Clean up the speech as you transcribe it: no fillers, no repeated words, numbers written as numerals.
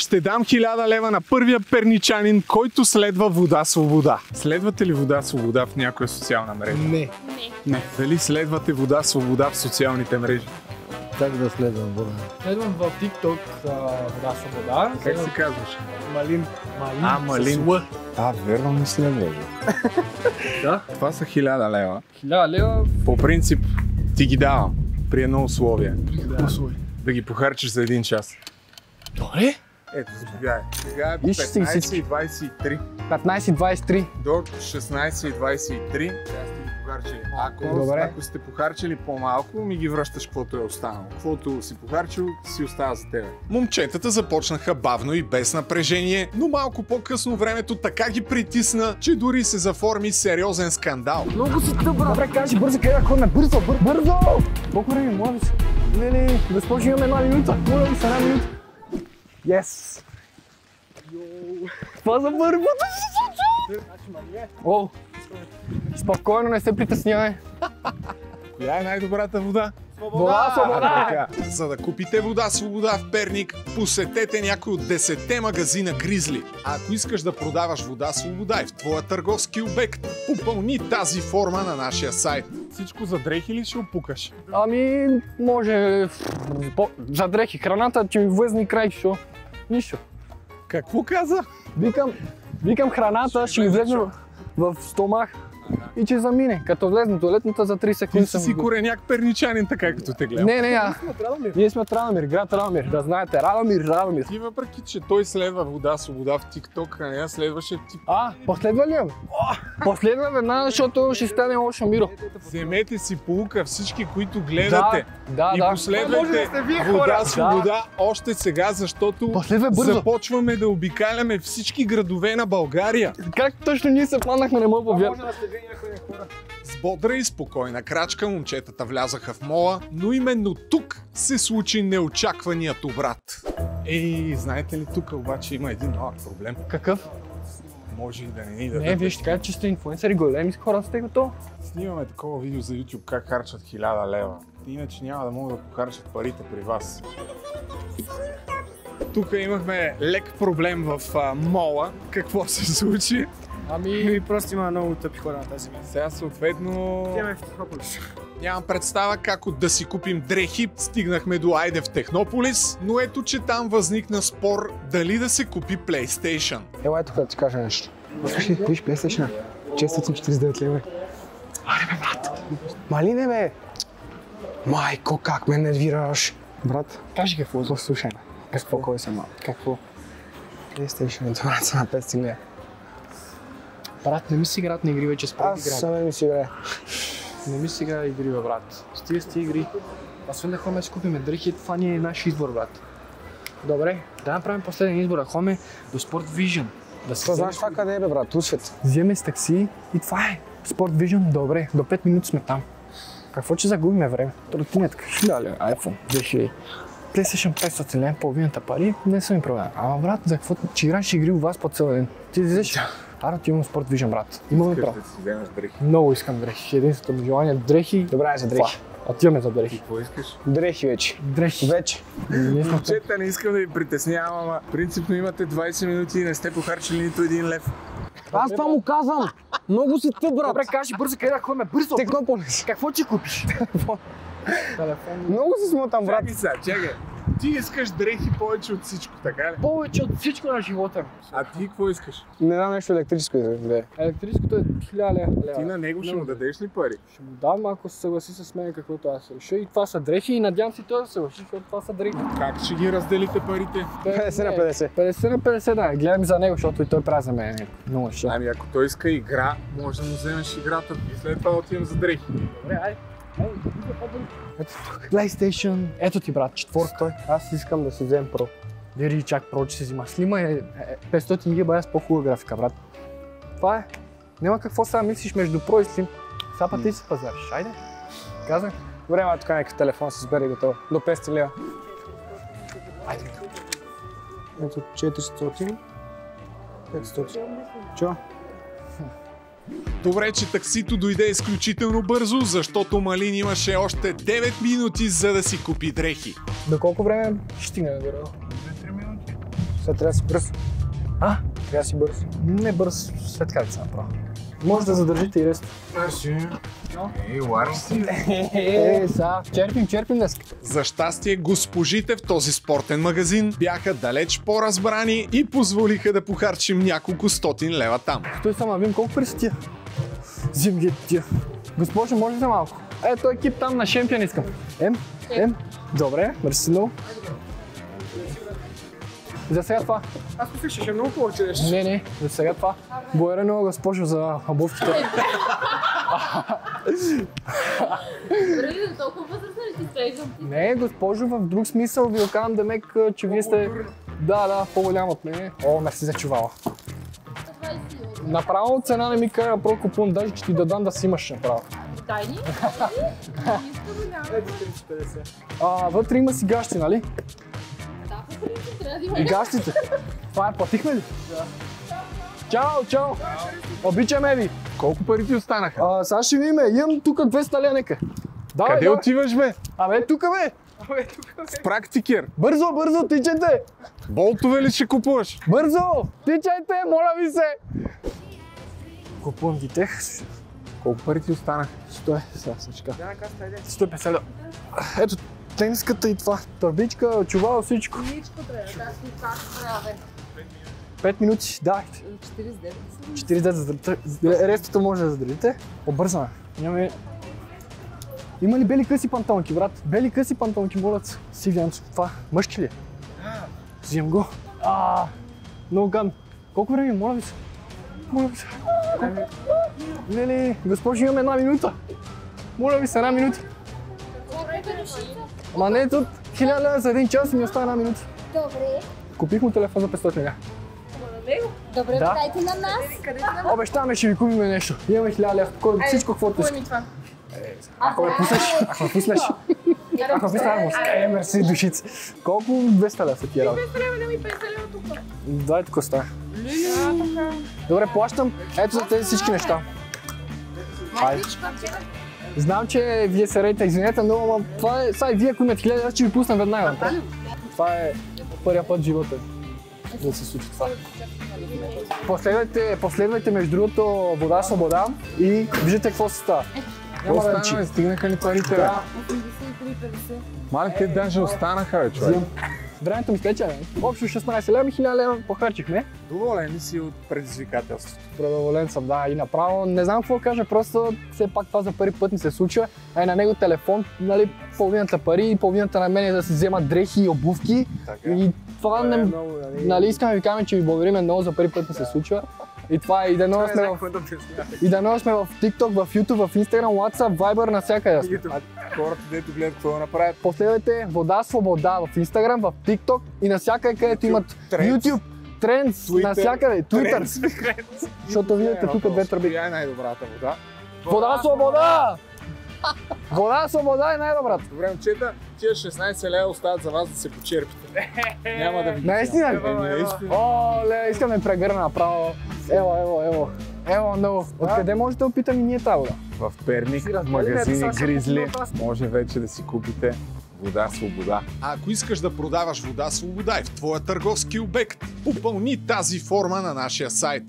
Ще дам 1000 лева на първия перничанин, който следва Вода Свобода. Следвате ли Вода Свобода в някоя социална мрежа? Не. Не. Дали следвате Вода Свобода в социалните мрежи? Как да следвам Вода? Следвам в TikTok Вода Свобода. Как се казваш? Малин. Малин. Верно не следваш. Да. Това са 1000 лева. 1000 лева. По принцип ти ги давам при едно условие. Условие. Да ги похарчиш за 1 час. Добре. Ето, заповядай. Сега е Вижте си всички. 15:23. 15:23. До 16:23. Сега сте ги похарчили. Ако сте похарчили по-малко, ми ги връщаш каквото е останало. Каквото си похарчил, си остава за тебе. Момчетата започнаха бавно и без напрежение, но малко по-късно времето така ги притисна, че дори се заформи сериозен скандал. Много си добра. Добре, кажи бързо, къде да ходим? Бързо! Колко време, моля се? Не, госпожо, имаме 1 минута. Моля ви се, 1 минута. Yes! Това за първи път се случва! О! Спокойно, не се притеснявай. Коя е най-добрата вода? Вода Свобода! За да купите Вода Свобода в Перник, посетете някой от 10-те магазина Гризли. А ако искаш да продаваш Вода Свобода и в твоя търговски обект, попълни тази форма на нашия сайт. Всичко за дрехи ли ще опукаш? Ами, може... За дрехи. Храната, че ми влезне край, шо? Нищо. Какво каза? Викам храната, ще ми влезне в стомах и че замине. Като влезне туалетната за 3 секунди. Ти си кореняк перничанин, така като те гледам. Не, ние сме от Радомир, град Радомир. Да знаете, Радомир. И въпреки, че той следва Вода Свобода в TikTok, а нея следваше последва ли? Последва веднага, защото ще стане лошо миро. Вземете си поука всички, които гледате. Да. Последвайте Вода Свобода още сега, защото започваме да обикаляме всички градове на България. Как точно ние се планахме, не мога повярвам. С бодра и спокойна крачка момчетата влязаха в мола, но именно тук се случи неочакваният обрат. Знаете ли, тук обаче има един малък проблем. Какъв? Може и да не ни дадат. Не, вие ще кажете, че сте инфлуенсъри, големи хора сте готови. Снимаме такова видео за YouTube как харчат 1000 лева. Иначе няма да могат да похарчат парите при вас. Тук имахме лек проблем в мола. Какво се случи? Просто има много тъпи хора на тази месец. Сега съответно... Нямам представа как от да си купим дрехи стигнахме до Айде в Технополис, но ето, че там възникна спор дали да се купи PlayStation. Ела тук да ти кажа нещо. Слушай, виж PlayStation 649 лева. Аре бе, брат! Малине бе! Майко, как ме нервираш! Брат, Кажи какво? послушай ме. Спокой се малко. Какво? PlayStation е това са на 500 лева. Брат, не ми си играят на игри вече, според Аз саме ми си играе. Не ми си играе игри, бе, брат. Стига с ти игри. Освен да ходим да си купим дрехи, това ни е наш избор, брат. Добре, да направим последен избор, да ходим до Sport Vision. Знаеш това къде е, бе, брат? Усвет. Вземе с такси и това е. Sport Vision, добре, до 5 минути сме там. Какво, че загубиме време? Тротинетка, 1000 лева, iPhone, 2000. PlayStation 500 лева, половината пари, не са ми проблем. Ама брат, за какво, че играеш игри у вас по цял ден? Ти излезеш? Ара, ти имам Sport Vision, брат. Имаме право. Искаш да си вземеш дрехи? Много искам дрехи. Единственото ми желание дрехи. Добре, за дрехи. Отиваме за дрехи. Какво искаш? Дрехи вече. Дрехи. Вече. Момчета, не искам да ви притеснявам, ама принципно имате 20 минути и не сте похарчили нито 1 лев. Аз това му казвам. Много си тъп, брат. Добре, кажи бързо, къде да ходим? Бързо! Технополис. Какво ти купиш? Телефон. Много си смотам, брат. Чакай. Ти искаш дрехи повече от всичко, така ли? Повече от всичко на живота. А ти какво искаш? Не дам нещо електрическо да. Електрическото е 1000 лева. Ти на него ще му дадеш ли пари? Ще му дам, ако се съгласи с мен каквото аз реша. И това са дрехи и надявам се той да се съгласи, защото това са дрехи. Как ще ги разделите парите? 50 на 50. 50 на 50, да. Гледам за него, защото и той прави за мен. Много ще. Ами ако той иска игра, може да му вземеш играта и след това отидем за дрехи. Добре, айде. Ето тук. PlayStation. Ето ти, брат, четворка. Аз искам да си вземем Pro. Дери чак Pro, че се взима. Слима е 500 гига с по-хубава графика, брат. Това е. Няма какво сега мислиш между Pro и Slim. Сега път ти си пазариш. Айде. Казвай. Добре, ма тук някакъв телефон се сбери готово. До 500 лева. Айде. Ето 400. 500. Чо? Добре, че таксито дойде изключително бързо, защото Малин имаше още 9 минути за да си купи дрехи. До колко време ще стигне, вероятно? 2-3 минути. Сега трябва да си бърз. Трябва да си бърз. Не бърз, след как се направи. Може да задържите и рест. Мерси. Лариш си. Сега, черпим днес. За щастие, госпожите в този спортен магазин бяха далеч по-разбрани и позволиха да похарчим няколко стотин лева там. Стой само, видим колко пари са тия. Взим ги тия. Госпожо, може ли малко? Ето екип там на шемпион искам. Добре, мерси много. За сега това. Аз мислих, че ще е много повече нещо. Не, за сега това. Благодаря много, госпожо, за обувките. Дори да толкова възрастна ли ти изглеждам? Не, госпожо, в друг смисъл ви оканам демек, че вие сте... Да, по-голям от мен. Мерси за чувала. Направо цена не ми кара, направо купувам, даже че ти да дам да си имаш направо. Тайни? Ето 350. Вътре има си гащи, нали? Да, по принцип трябва да има. И гащите. Това платихме ли? Да. Чао! Обичаме ви! Колко пари ти останаха? Сега ще видим, имам тук 200 лева нека. Къде отиваш, бе? Тук бе! В практикер. Бързо, тичайте! Болтове ли ще купуваш? Бързо! Тичайте, моля ви се! Купувам ги тех. Колко пари ти останаха? 100, сега се чека. Да, каста, айде. 150 лева. Ето, тениската и това. Турбичка, чувал, всичко. Ничко трябва, да си как трябва. 5 минути, дайте. 49. Рестото може да задържите. Побързаме. Има ли бели къси панталонки, брат? Бели къси панталонки, молят. Сивянцо. Това, мъжки ли? Взимам го. Много гадно. Колко време, моля ви се? Леле, госпожо, имаме 1 минута. Моля ви се, 1 минута. Ама не, тут 1000 лева за 1 час и ми остава 1 минута. Добре. Купих му телефон за 500 лева. Добре, Да. дайте на нас. Обещаваме, ще ви купим нещо. Имаме 1000 лева. Всичко, каквото иска. Ако ме пуснеш. Мерси, душица. Колко 200 лева са тия работи? 200 лева, да ми 50 лева тук. Дай тук остава. Добре, плащам. Ето за тези всички неща. Хайде. Знам, че вие се рейте, извинете, но това е... Сега и вие, ако имате 1000 лева, ще ви пусна веднага. Това е първия път в живота да се случи това. Последвайте между другото Вода Свобода и виждате какво се става. Няма да речи. Стигнаха ли парите, бе? 83,50. Мале, те даже останаха, бе, човек. Времето ми стече, бе. Общо 16 лева и 1000 лева похарчихме. Доволен ли си от предизвикателството? Продоволен съм, да, и направо. Не знам какво кажа, просто все пак това за първи път ми се случва. А и на него телефон, нали, половината пари и половината на мен е да си взема дрехи и обувки. И това, нали, искам да ви кажем, че ви благодарим много за първи път ми се случва. И това е, и дано сме в TikTok, в YouTube, в Instagram, WhatsApp, Viber, навсякъде. Хората, дето гледат какво направят. Последвайте Вода Свобода в Instagram, в TikTok и навсякъде, където имат YouTube, Trends, навсякъде, Twitter. Защото видите тук две тръби. Тя е най-добрата вода. Вода Свобода! Вода Свобода е най-добрата. Добре, момчета, тия 16 лева остават за вас да се почерпите. Няма да ви... Наистина ли? Оле, искам да ми прегърна направо. Ево, много. Откъде може да опитам и ние тази вода? В Перник, в магазини Гризли, може вече да си купите Вода Свобода. А ако искаш да продаваш Вода Свобода и в твоя търговски обект, попълни тази форма на нашия сайт.